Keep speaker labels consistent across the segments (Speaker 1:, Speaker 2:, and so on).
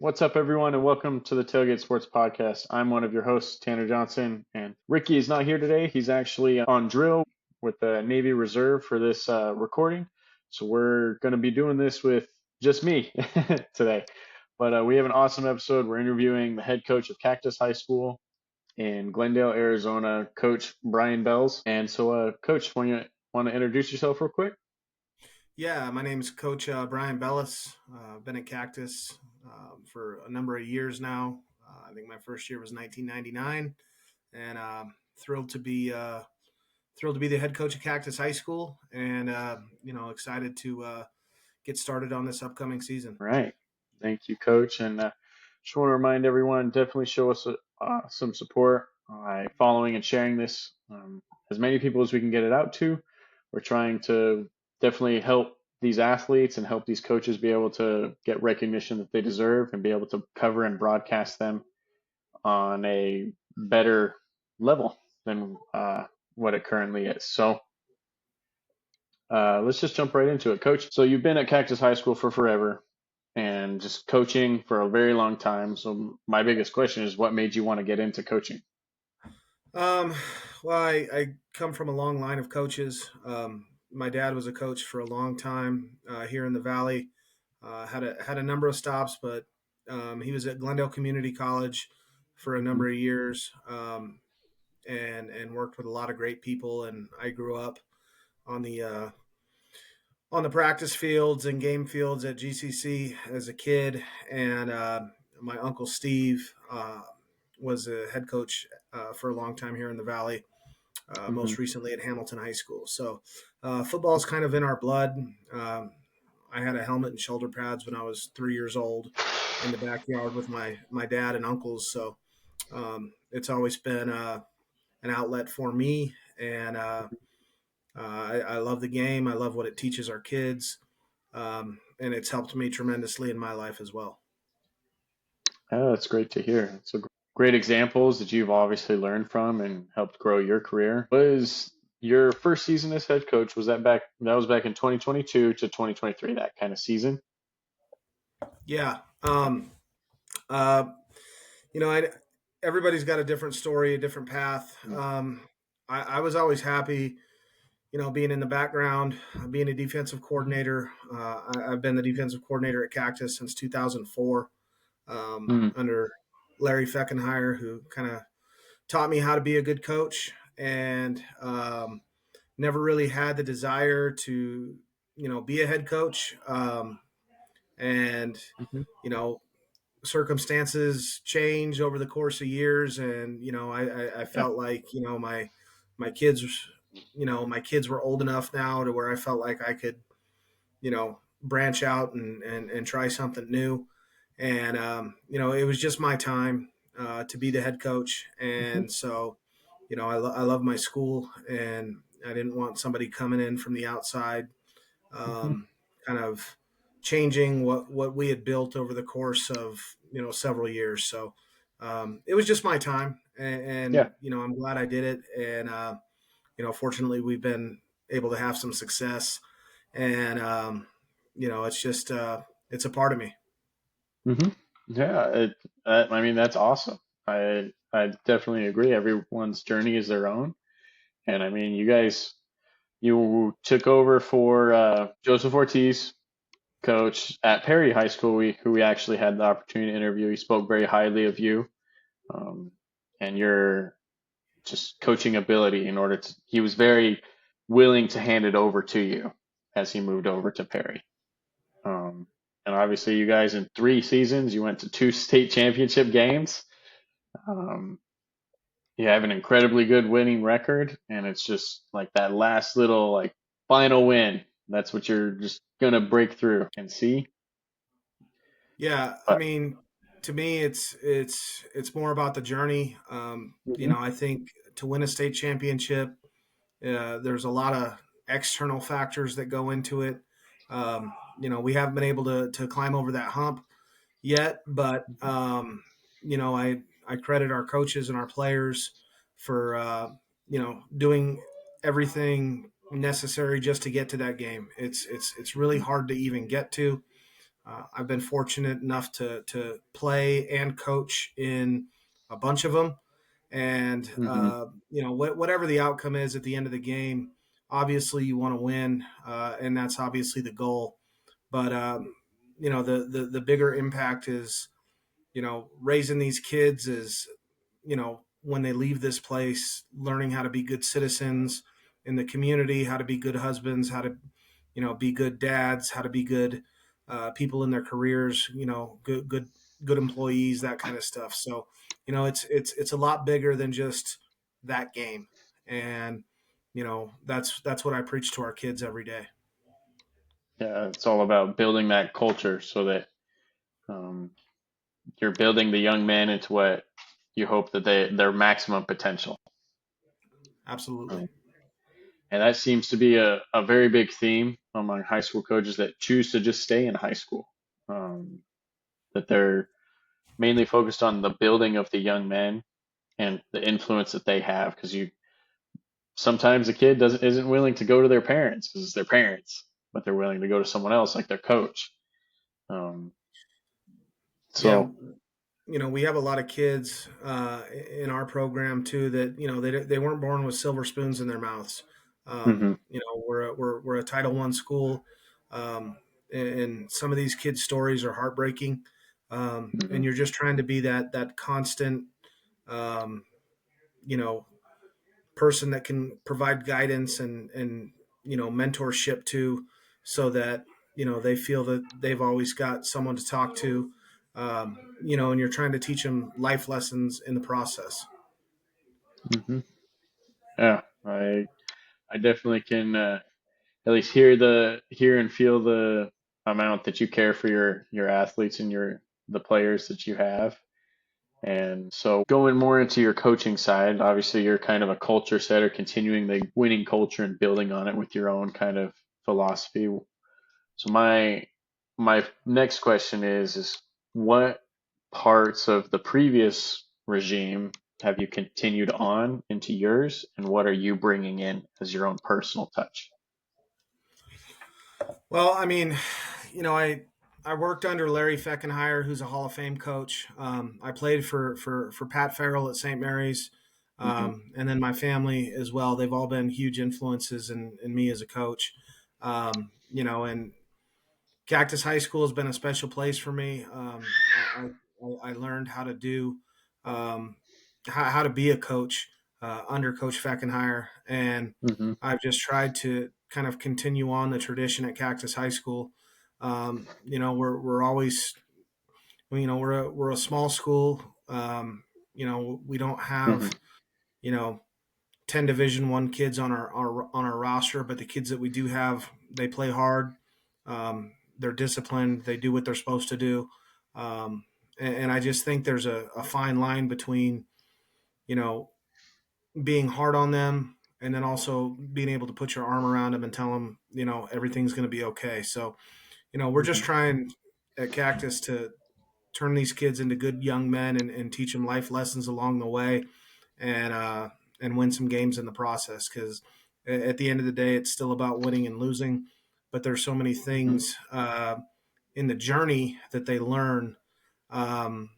Speaker 1: What's up, everyone, and welcome to the Tailgate Sports Podcast. I'm one of your hosts, Tanner Johnson, and Ricky is not here today. He's actually on drill with the Navy Reserve for this recording. So we're going to be doing this with just me today. But we have an awesome episode. We're interviewing the head coach of Cactus High School in Glendale, Arizona, Coach Brian Bells. And so, Coach, want to introduce yourself real quick?
Speaker 2: Yeah, my name is Coach Brian Bellis. I've been at Cactus for a number of years now. I think my first year was 1999, and thrilled to be the head coach of Cactus High School, and excited to get started on this upcoming season.
Speaker 1: Right. Thank you, Coach. And just want to remind everyone, definitely show us some support by following and sharing this. As many people as we can get it out to. We're trying to definitely help these athletes and help these coaches be able to get recognition that they deserve and be able to cover and broadcast them on a better level than what it currently is. So let's just jump right into it, Coach. So you've been at Cactus High School for forever and just coaching for a very long time. So my biggest question is, what made you want to get into coaching?
Speaker 2: Um, I come from a long line of coaches. My dad was a coach for a long time here in the Valley. Had a number of stops, but he was at Glendale Community College for a number of years, and worked with a lot of great people. And I grew up on the practice fields and game fields at GCC as a kid, and my uncle Steve was a head coach for a long time here in the Valley.
Speaker 1: Mm-hmm.
Speaker 2: Most recently at Hamilton High School. So football is kind of in our blood. I had a helmet and shoulder pads when I was 3 years old in the backyard with my dad and uncles. So it's always been an outlet for me, and I love the game. I love what it teaches our kids, and it's helped me tremendously in my life as well.
Speaker 1: Oh, that's great to hear. So great examples that you've obviously learned from and helped grow your career. Was your first season as head coach, that was back in 2022 to 2023, that kind of season?
Speaker 2: Yeah. Uh, everybody's got a different story, a different path. I was always happy, being in the background, being a defensive coordinator. I've been the defensive coordinator at Cactus since 2004
Speaker 1: Mm-hmm.
Speaker 2: under Larry Feckenheier, who kind of taught me how to be a good coach, and never really had the desire to, be a head coach. And,
Speaker 1: Mm-hmm.
Speaker 2: you know, circumstances change over the course of years, and I
Speaker 1: Yeah.
Speaker 2: felt like my kids my kids were old enough now to where I felt like I could branch out and try something new, and it was just my time to be the head coach.
Speaker 1: Mm-hmm.
Speaker 2: And so I love my school, and I didn't want somebody coming in from the outside,
Speaker 1: Mm-hmm.
Speaker 2: um, kind of changing what we had built over the course of several years. So it was just my time, and
Speaker 1: Yeah.
Speaker 2: I'm glad I did it. And fortunately, we've been able to have some success, and it's just it's a part of me.
Speaker 1: Mm-hmm. Yeah. I mean, that's awesome. I definitely agree. Everyone's journey is their own. And I mean, you took over for Joseph Ortiz, coach at Perry High School, who we actually had the opportunity to interview. He spoke very highly of you, um, and your just coaching ability. He was very willing to hand it over to you as he moved over to Perry. Um, and obviously, you guys in 3 seasons, you went to two state championship games. Um, you have an incredibly good winning record, and it's just like that last little like final win. That's what you're just gonna break through and see.
Speaker 2: Yeah, I
Speaker 1: But
Speaker 2: mean, to me, it's more about the journey.
Speaker 1: mhm,
Speaker 2: I think to win a state championship, there's a lot of external factors that go into it. We haven't been able to climb over that hump yet, but I credit our coaches and our players for doing everything necessary just to get to that game. It's really hard to even get to. I've been fortunate enough to play and coach in a bunch of them, and
Speaker 1: Hmm.
Speaker 2: whatever the outcome is at the end of the game, obviously you want to win, and that's obviously the goal. But the bigger impact is raising these kids is when they leave this place, learning how to be good citizens in the community, how to be good husbands, how to be good dads, how to be good people in their careers, good employees, that kind of stuff. So it's a lot bigger than just that game, and that's what I preach to our kids every day.
Speaker 1: Yeah, it's all about building that culture so that um, you're building the young man into what you hope that their maximum potential.
Speaker 2: Absolutely.
Speaker 1: Um, and that seems to be a very big theme among high school coaches that choose to just stay in high school. Um, that they're mainly focused on the building of the young men and the influence that they have. Because you sometimes a kid doesn't isn't willing to go to their parents because it's their parents, but they're willing to go to someone else like their coach. Um,
Speaker 2: Yeah,
Speaker 1: so.
Speaker 2: we have a lot of kids in our program too that they weren't born with silver spoons in their mouths.
Speaker 1: Hmm.
Speaker 2: We're a Title One school, um, and some of these kids' stories are heartbreaking.
Speaker 1: Hmm.
Speaker 2: And you're just trying to be that constant, um, you know, person that can provide guidance and mentorship to, so that they feel that they've always got someone to talk to, and you're trying to teach them life lessons in the process.
Speaker 1: Hmm. Yeah, I definitely can at least hear and feel the amount that you care for your athletes and the players that you have. And so going more into your coaching side, obviously you're kind of a culture setter, continuing the winning culture and building on it with your own kind of philosophy. So my next question is what parts of the previous regime have you continued on into yours, and what are you bringing in as your own personal touch?
Speaker 2: Well, I mean, I worked under Larry Feckenheier, who's a Hall of Fame coach. I played for Pat Farrell at St. Mary's,
Speaker 1: Hmm.
Speaker 2: and then my family as well. They've all been huge influences in me as a coach. And Cactus High School has been a special place for me. I learned how to do how to be a coach under Coach Feckenheier, and
Speaker 1: Hmm.
Speaker 2: I've just tried to kind of continue on the tradition at Cactus High School. We're always we're a small school. We don't
Speaker 1: Hmm.
Speaker 2: have you know 10 Division 1 kids on our roster, but the kids that we do have, they play hard. They're disciplined. They do what they're supposed to do. And I just think there's a fine line between, you know, being hard on them and then also being able to put your arm around them and tell them, everything's going to be okay. So, we're just
Speaker 1: Hmm.
Speaker 2: trying at Cactus to turn these kids into good young men and teach them life lessons along the way, and win some games in the process. Because at the end of the day, it's still about winning and losing. But there's so many
Speaker 1: Hmm.
Speaker 2: things in the journey that they learn um,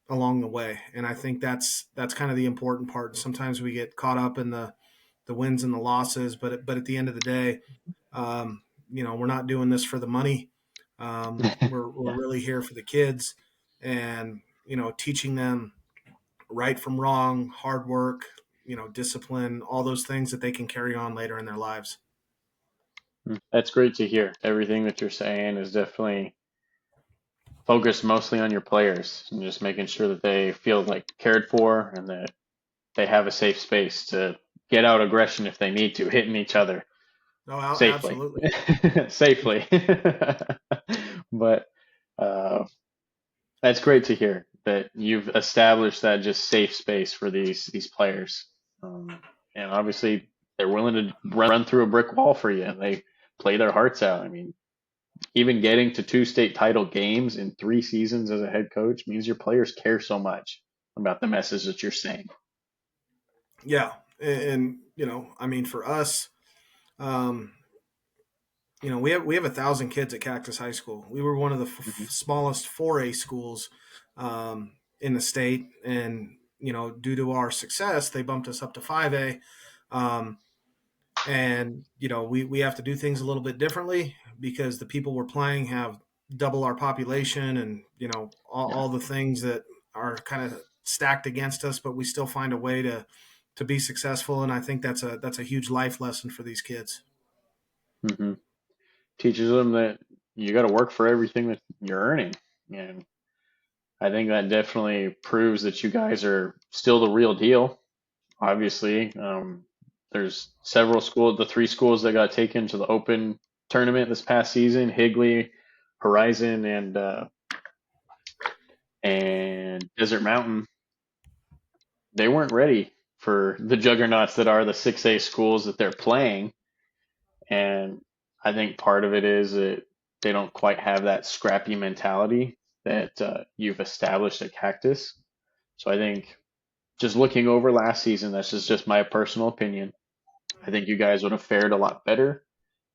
Speaker 2: along the way, and I think that's kind of the important part. Sometimes we get caught up in the wins and the losses, but at the end of the day, we're not doing this for the money. We're
Speaker 1: Yeah.
Speaker 2: really here for the kids, and teaching them right from wrong, hard work, discipline, all those things that they can carry on later in their lives.
Speaker 1: That's great to hear. Everything that you're saying is definitely focused mostly on your players and just making sure that they feel like cared for and that they have a safe space to get out aggression if they need to, hitting each other
Speaker 2: Oh,
Speaker 1: safely.
Speaker 2: absolutely.
Speaker 1: Safely. But uh, that's great to hear that you've established that just safe space for these players. And obviously they're willing to run through a brick wall for you and they play their hearts out. I mean, even getting to two state title games in 3 seasons as a head coach means your players care so much about the message that you're saying.
Speaker 2: Yeah, and I mean, for us, um, we have 1,000 kids at Cactus High School. We were one of the
Speaker 1: Hmm.
Speaker 2: smallest 4A schools in the state, and due to our success, they bumped us up to 5A. Um, and we have to do things a little bit differently because the people we're playing have double our population, and
Speaker 1: Yeah.
Speaker 2: all the things that are kind of stacked against us, but we still find a way to be successful. And I think that's a huge life lesson for these kids.
Speaker 1: Hmm. Teaches them that you got to work for everything that you're earning. And I think that definitely proves that you guys are still the real deal. Obviously, there's several schools, the three schools that got taken to the Open tournament this past season, Higley, Horizon, and Desert Mountain. They weren't ready for the juggernauts that are the 6A schools that they're playing. And I think part of it is that they don't quite have that scrappy mentality that you've established at Cactus. So I think just looking over last season, that's just my personal opinion. I think you guys would have fared a lot better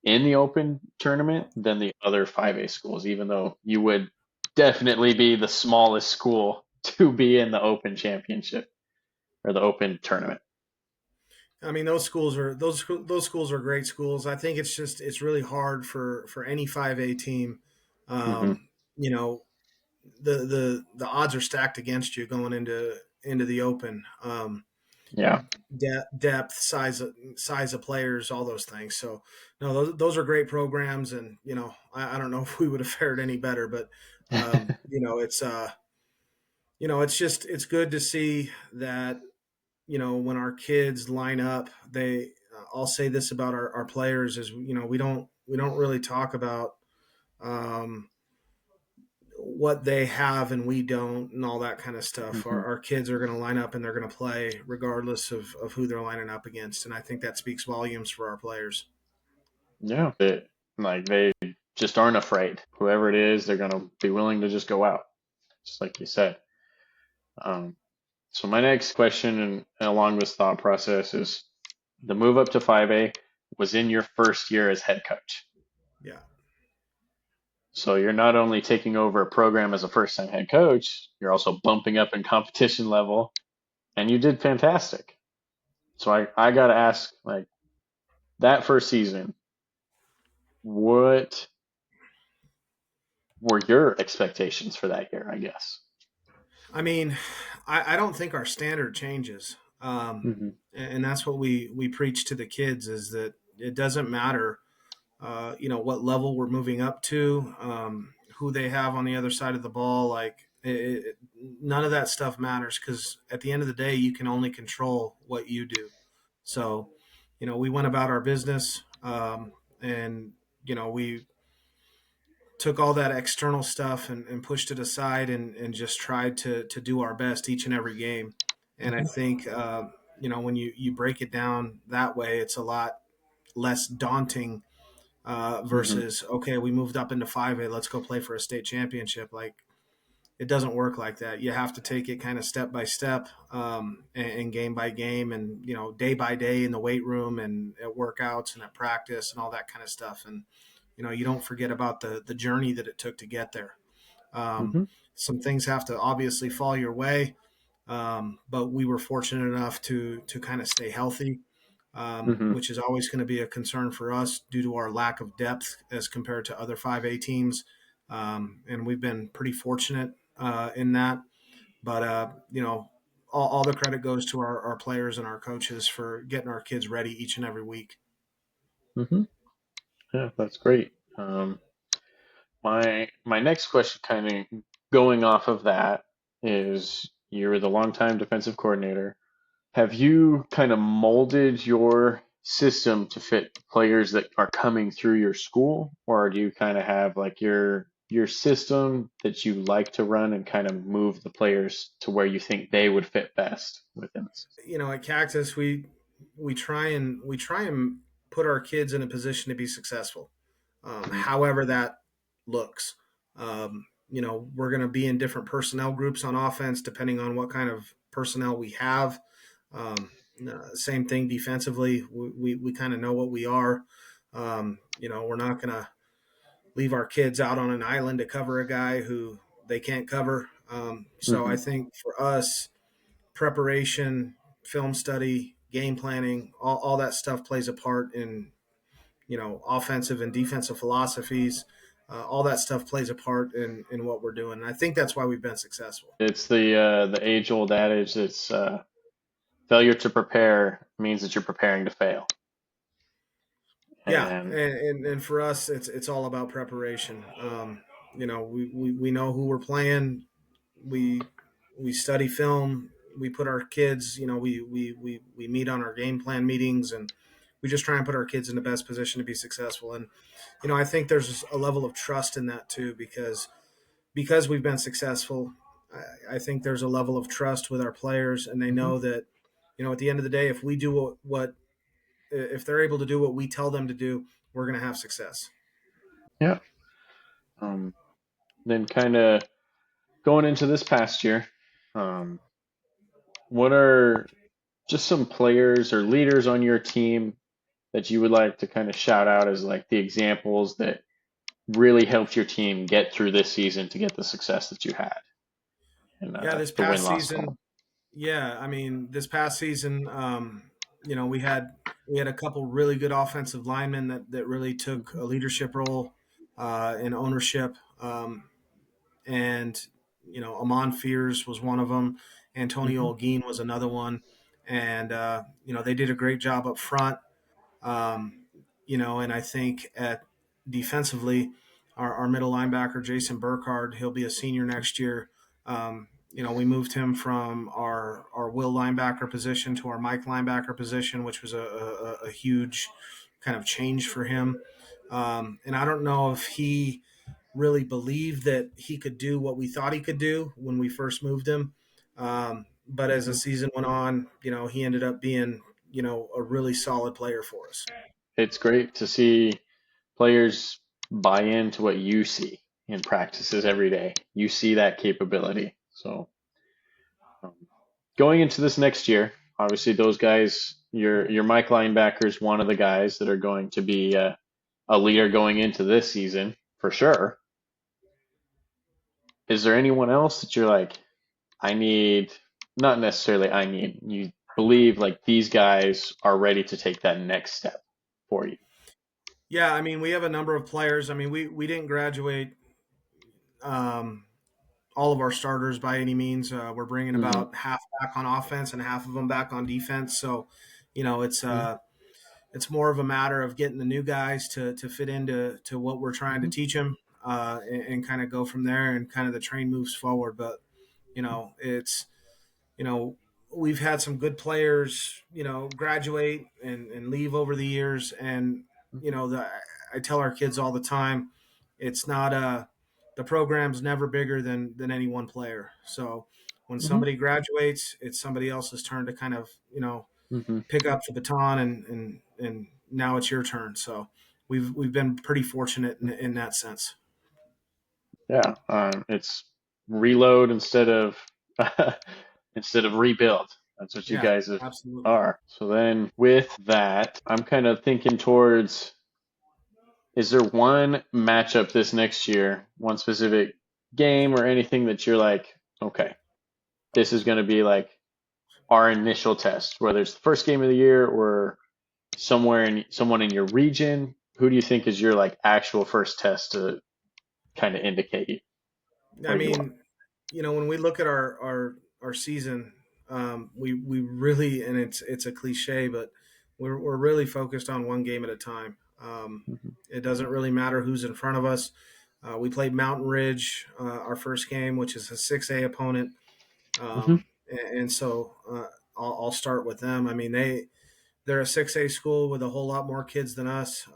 Speaker 1: in the Open tournament than the other 5A schools, even though you would definitely be the smallest school to be in the Open championship or the Open tournament.
Speaker 2: I mean, those schools are great schools. I think it's really hard for any 5A team.
Speaker 1: Hmm.
Speaker 2: Um, you know, the odds are stacked against you going into the Open.
Speaker 1: Yeah.
Speaker 2: Depth, size of players, all those things. So no, those are great programs, and I don't know if we would have fared any better, but it's good to see that when our kids line up, they I'll say this about our players is we don't really talk about um, what they have and we don't, and all that kind of stuff.
Speaker 1: Hmm.
Speaker 2: Our kids are going to line up and they're going to play regardless of who they're lining up against, and I think that speaks volumes for our players.
Speaker 1: Yeah. They just aren't afraid. Whoever it is, they're gonna be willing to just go out, just like you said. Um, so my next question and along this thought process is the move up to 5A was in your first year as head coach.
Speaker 2: Yeah.
Speaker 1: So you're not only taking over a program as a first time head coach, you're also bumping up in competition level, and you did fantastic. So I got to ask, like, that first season, what were your expectations for that year, I guess?
Speaker 2: I mean, I don't think our standard changes,
Speaker 1: Hmm.
Speaker 2: and that's what we preach to the kids is that it doesn't matter what level we're moving up to, who they have on the other side of the ball. Like none of that stuff matters because at the end of the day, you can only control what you do. So, we went about our business, and we took all that external stuff and pushed it aside and just tried to do our best each and every game. And I
Speaker 1: Hmm.
Speaker 2: think when you break it down that way, it's a lot less daunting
Speaker 1: Hmm.
Speaker 2: versus okay, we moved up into 5A, let's go play for a state championship. Like it doesn't work like that. You have to take it kind of step by step, and game by game, and day by day in the weight room and at workouts and at practice and all that kind of stuff. And you don't forget about the journey that it took to get there. Um,
Speaker 1: Hmm.
Speaker 2: some things have to obviously fall your way, but we were fortunate enough to kind of stay healthy,
Speaker 1: Hmm.
Speaker 2: which is always going to be a concern for us due to our lack of depth as compared to other 5A teams. And we've been pretty fortunate in that. But, all the credit goes to our players and our coaches for getting our kids ready each and every week.
Speaker 1: Hmm. Yeah, that's great. My next question, kind of going off of that, is you're the longtime defensive coordinator. Have you kind of molded your system to fit players that are coming through your school, or do you kind of have like your system that you like to run and kind of move the players to where you think they would fit best within the system?
Speaker 2: At Cactus, we try and put our kids in a position to be successful,
Speaker 1: Hmm.
Speaker 2: however that looks. We're going to be in different personnel groups on offense depending on what kind of personnel we have. Um, Same thing defensively. We kind of know what we are. We're not going to leave our kids out on an island to cover a guy who they can't cover. So I
Speaker 1: Hmm.
Speaker 2: think for us, preparation, film study, game planning, all that stuff plays a part in, offensive and defensive philosophies. All that stuff plays a part in what we're doing. And I think that's why we've been successful.
Speaker 1: It's the age old adage. It's failure to prepare means that you're preparing to fail.
Speaker 2: Yeah,
Speaker 1: And
Speaker 2: and for us, it's all about preparation. We know who we're playing. We we study film. We put our kids. We meet on our game plan meetings, and we just try and put our kids in the best position to be successful. And I think there's a level of trust in that too, because we've been successful. I think there's a level of trust with our players, and they
Speaker 1: mhm,
Speaker 2: know that at the end of the day, if we do what if they're able to do what we tell them to do, we're going to have success.
Speaker 1: yeah. Um, then kind of going into this past year, um, what are just some players or leaders on your team that you would like to kind of shout out as like the examples that really helped your team get through this season to get the success that you had and
Speaker 2: Yeah, this
Speaker 1: the
Speaker 2: past
Speaker 1: win-loss column?
Speaker 2: season, yeah, I mean, this past season, we had a couple really good offensive linemen that really took
Speaker 1: Hmm.
Speaker 2: a leadership role in ownership, and Amon Fears was one of them.
Speaker 1: Hmm.
Speaker 2: Antonio Alguin was another one, and they did a great job up front. Um, and I think at defensively, our middle linebacker Jason Burkhardt, he'll be a senior next year. We moved him from our will linebacker position to our Mike linebacker position, which was a huge kind of change for him. And I don't know if he really believed that he could do what we thought he could do when we first moved him. But as the
Speaker 1: Hmm.
Speaker 2: season went on, he ended up being, a really solid player for us.
Speaker 1: It's great to see players buy into what you see in practices every day. You see that capability. So um, going into this next year, obviously those guys, your Mike linebackers, one of the guys that are going to be a leader going into this season for sure. Is there anyone else that you're like, I need, not necessarily I need, you believe like these guys are ready to take that next step for you?
Speaker 2: Yeah, I mean, we have a number of players. I mean, we didn't graduate um, all of our starters by any means. We're bringing
Speaker 1: Hmm.
Speaker 2: about half back on offense and half of them back on defense. So, it's
Speaker 1: Hmm.
Speaker 2: it's more of a matter of getting the new guys to fit into what we're trying to
Speaker 1: Hmm.
Speaker 2: teach them, and kind of go from there, and kind of the train moves forward. But it's you know we've had some good players graduate and leave over the years, and I tell our kids all the time, it's not the program's never bigger than any one player. So when
Speaker 1: Hmm.
Speaker 2: somebody graduates, it's somebody else's turn to kind of
Speaker 1: Hmm.
Speaker 2: pick up the baton, and now it's your turn. So we've been pretty fortunate in that sense.
Speaker 1: Yeah, it's reload instead of instead of rebuild. That's what you
Speaker 2: Yeah,
Speaker 1: guys
Speaker 2: absolutely.
Speaker 1: are. So then with that, I'm kind of thinking towards, is there one matchup this next year, one specific game or anything that you're like, okay, this is going to be like our initial test, whether it's the first game of the year or somewhere in someone in your region? Who do you think is your like actual first test to kind of indicate
Speaker 2: I
Speaker 1: where you are?
Speaker 2: mean, when we look at our season, we really, and it's a cliche, but we're really focused on one game at a time.
Speaker 1: Hmm.
Speaker 2: It doesn't really matter who's in front of us. We played Mountain Ridge our first game, which is a 6A opponent,
Speaker 1: Hmm.
Speaker 2: and so I'll start with them. I mean, they're a 6A school with a whole lot more kids than us,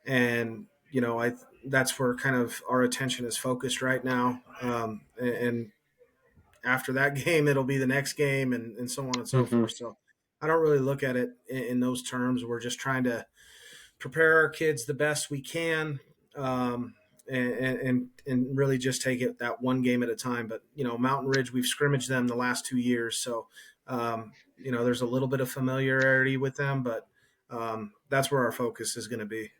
Speaker 2: and I that's where kind of our attention is focused right now. And after that game, it'll be the next game, and so on and so
Speaker 1: Hmm.
Speaker 2: forth. So I don't really look at it in those terms. We're just trying to prepare our kids the best we can, and really just take it that one game at a time. But Mountain Ridge, we've scrimmaged them the last 2 years, so there's a little bit of familiarity with them, but That's where our focus is going to be.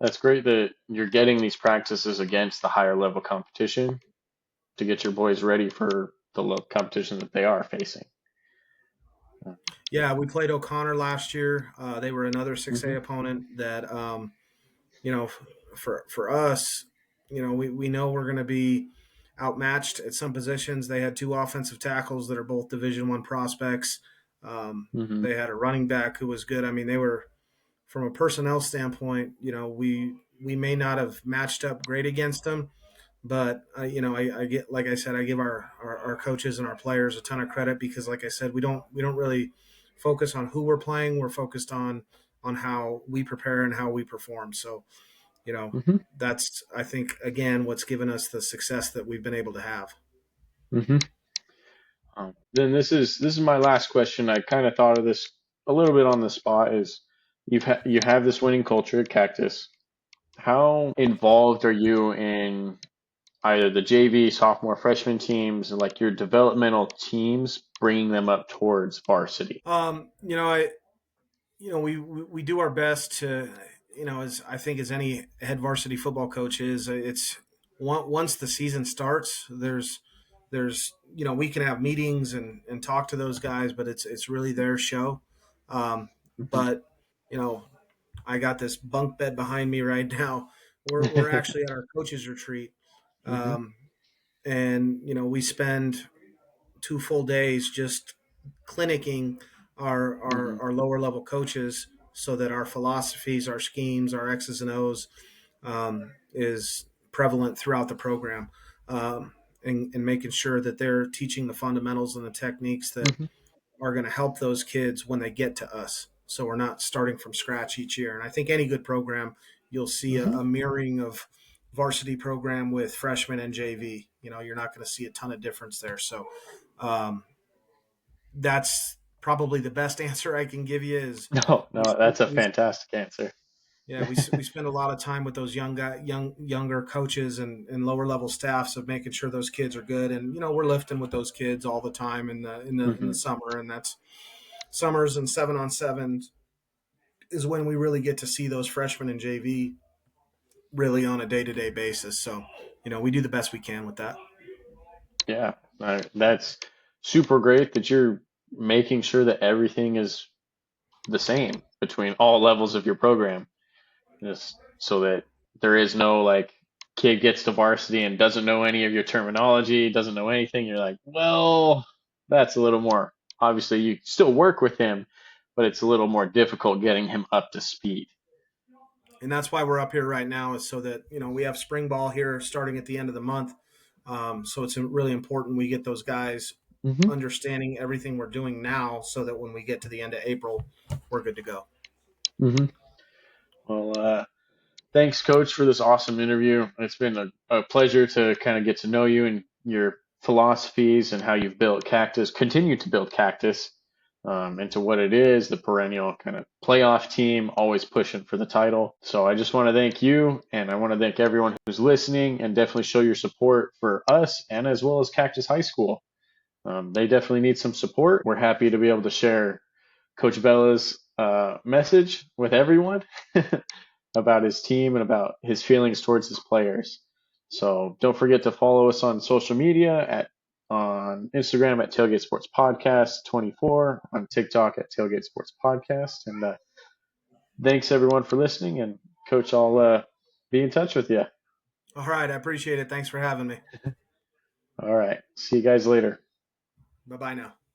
Speaker 1: That's great that you're getting these practices against the higher level competition to get your boys ready for the competition that they are facing.
Speaker 2: Yeah, we played O'Connor last year. They were another 6A
Speaker 1: Mm-hmm,
Speaker 2: opponent that, you know, for us, we know we're going to be outmatched at some positions. They had two offensive tackles that are both Division I prospects.
Speaker 1: mm-hmm,
Speaker 2: They had a running back who was good. I mean, they were, from a personnel standpoint, we may not have matched up great against them, but I get, like I said, I give our coaches and our players a ton of credit because, like I said, we don't really focus on who we're playing. We're focused on how we prepare and how we perform. So you know
Speaker 1: mm-hmm,
Speaker 2: that's, I think, again, what's given us the success that we've been able to have.
Speaker 1: mm-hmm. Then this is my last question. I kind of thought of this a little bit on the spot. Is you have this winning culture at Cactus. How involved are you in either the JV, sophomore, freshman teams, and like your developmental teams, bringing them up towards varsity?
Speaker 2: I we do our best to, as I think as any head varsity football coach is, it's once the season starts, there's we can have meetings and talk to those guys, but it's really their show.
Speaker 1: Hmm.
Speaker 2: But you know I got this bunk bed behind me right now. We're actually at our coaches retreat,
Speaker 1: Hmm.
Speaker 2: um, and we spend 2 full days just clinicking
Speaker 1: Hmm.
Speaker 2: our lower level coaches so that our philosophies, our schemes, our X's and O's is prevalent throughout the program, and making sure that they're teaching the fundamentals and the techniques that
Speaker 1: Hmm.
Speaker 2: are going to help those kids when they get to us. So we're not starting from scratch each year. And I think any good program, you'll see a,
Speaker 1: Hmm.
Speaker 2: a mirroring of varsity program with freshmen and JV. You're not going to see a ton of difference there. So um, that's probably the best answer I can give you is
Speaker 1: No,
Speaker 2: we,
Speaker 1: no, that's a
Speaker 2: we
Speaker 1: fantastic answer.
Speaker 2: yeah, we spend a lot of time with those younger coaches and lower level staffs of making sure those kids are good, and we're lifting with those kids all the time in the
Speaker 1: Hmm.
Speaker 2: summer, and that's summers and 7-on-7s is when we really get to see those freshmen in JV really on a day to day basis. So we do the best we can with that.
Speaker 1: Yeah, that's super great that you're making sure that everything is the same between all levels of your program, just so that there is no like kid gets to varsity and doesn't know any of your terminology, doesn't know anything. You're like, well, that's a little more. Obviously, you still work with him, but it's a little more difficult getting him up to speed.
Speaker 2: And that's why we're up here right now, is so that we have spring ball here starting at the end of the month. So it's really important we get those guys
Speaker 1: Hmm.
Speaker 2: understanding everything we're doing now, so that when we get to the end of April, we're good to go.
Speaker 1: Hmm. Well, thanks, Coach, for this awesome interview. It's been a pleasure to kind of get to know you and your philosophies and how you've built Cactus, continue to build Cactus into what it is, the perennial kind of playoff team, always pushing for the title. So I just want to thank you, and I want to thank everyone who's listening, and definitely show your support for us and as well as Cactus High School. They definitely need some support. We're happy to be able to share Coach Bella's message with everyone about his team and about his feelings towards his players. So don't forget to follow us on social media on Instagram at Tailgate Sports Podcast 24, on TikTok at Tailgate Sports Podcast. And thanks everyone for listening. And Coach, I'll be in touch with you.
Speaker 2: All right, I appreciate it. Thanks for having me.
Speaker 1: All right. See you guys later.
Speaker 2: Bye bye now.